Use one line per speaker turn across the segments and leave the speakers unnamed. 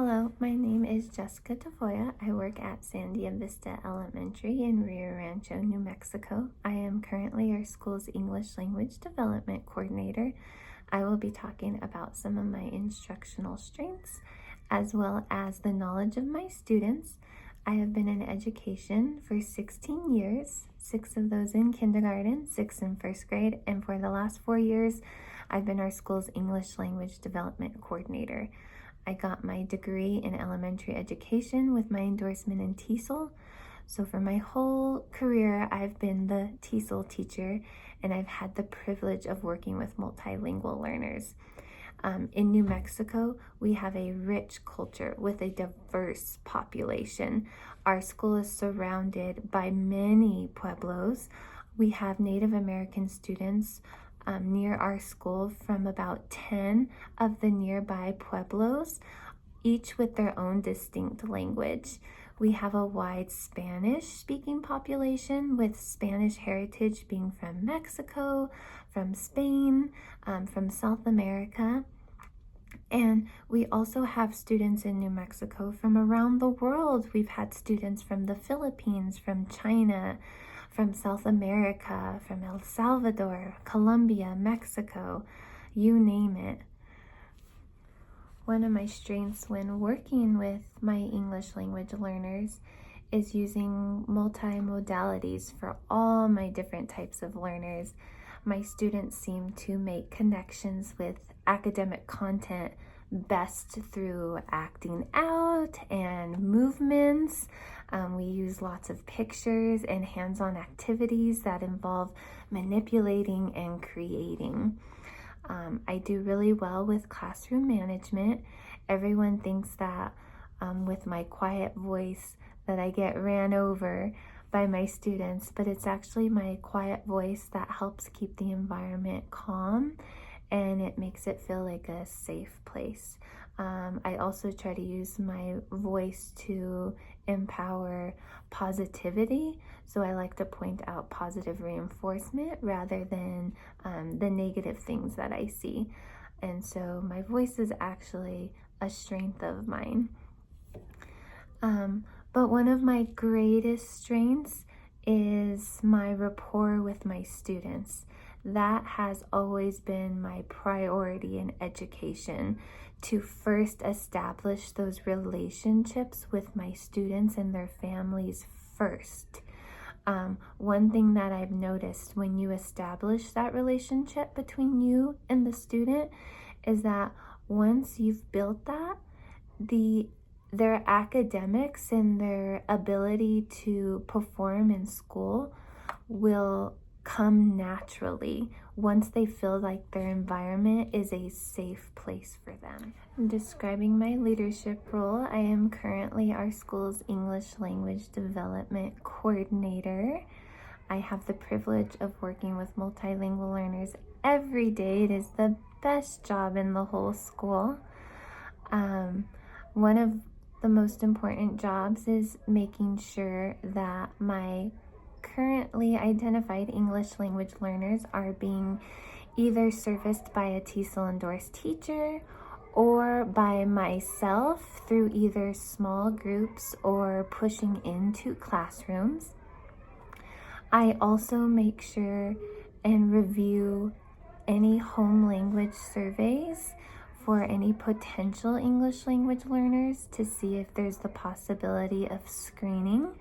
Hello, my name is Jessica Tafoya. I work at Sandia Vista Elementary in Rio Rancho, New Mexico. I am currently our school's English Language Development Coordinator. I will be talking about some of my instructional strengths as well as the knowledge of my students. I have been in education for 16 years, 6 of those in kindergarten, 6 in first grade, and for the last 4 years, I've been our school's English Language Development Coordinator. I got my degree in elementary education with my endorsement in TESOL. So for my whole career, I've been the TESOL teacher, and I've had the privilege of working with multilingual learners. In New Mexico, we have a rich culture with a diverse population. Our school is surrounded by many pueblos. We have Native American students near our school from about 10 of the nearby pueblos, each with their own distinct language. We have a wide Spanish-speaking population, with Spanish heritage being from Mexico, from Spain, from South America. And we also have students in New Mexico from around the world. We've had students from the Philippines, from China, from South America, from El Salvador, Colombia, Mexico, you name it. One of my strengths when working with my English language learners is using multimodalities for all my different types of learners. My students seem to make connections with academic content best through acting out and movements. We use lots of pictures and hands-on activities that involve manipulating and creating. I do really well with classroom management. Everyone thinks that with my quiet voice that I get ran over by my students, but it's actually my quiet voice that helps keep the environment calm, and it makes it feel like a safe place. I also try to use my voice to empower positivity, so I like to point out positive reinforcement rather than the negative things that I see. And so my voice is actually a strength of mine. But one of my greatest strengths is my rapport with my students. That has always been my priority in education, to first establish those relationships with my students and their families first. One thing that I've noticed when you establish that relationship between you and the student is that once you've built that, their academics and their ability to perform in school will come naturally once they feel like their environment is a safe place for them. Describing my leadership role, I am currently our school's English Language Development Coordinator. I have the privilege of working with multilingual learners every day. It is the best job in the whole school. One of the most important jobs is making sure that my currently identified English language learners are being either serviced by a TESOL endorsed teacher or by myself through either small groups or pushing into classrooms. I also make sure and review any home language surveys for any potential English language learners to see if there's the possibility of screening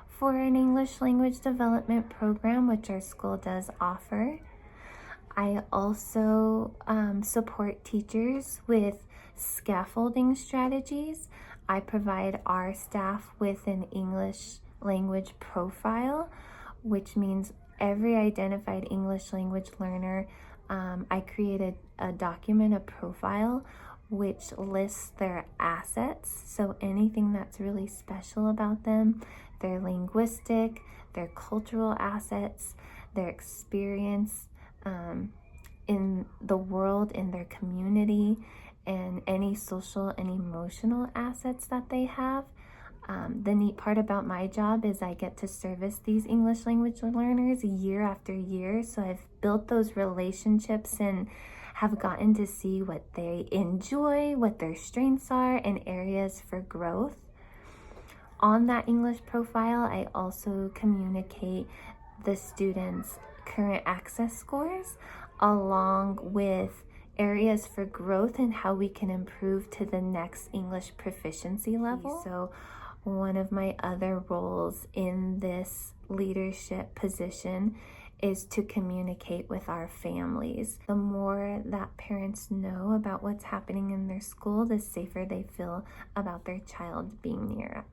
for an English language development program, which our school does offer. I also support teachers with scaffolding strategies. I provide our staff with an English language profile, which means every identified English language learner, I created a document, a profile, which lists their assets. So anything that's really special about them, their linguistic, their cultural assets, their experience in the world, in their community, and any social and emotional assets that they have. The neat part about my job is I get to service these English language learners year after year. So I've built those relationships and have gotten to see what they enjoy, what their strengths are, and areas for growth. On that English profile, I also communicate the students' current access scores along with areas for growth and how we can improve to the next English proficiency level. So one of my other roles in this leadership position is to communicate with our families. The more that parents know about what's happening in their school, the safer they feel about their child being near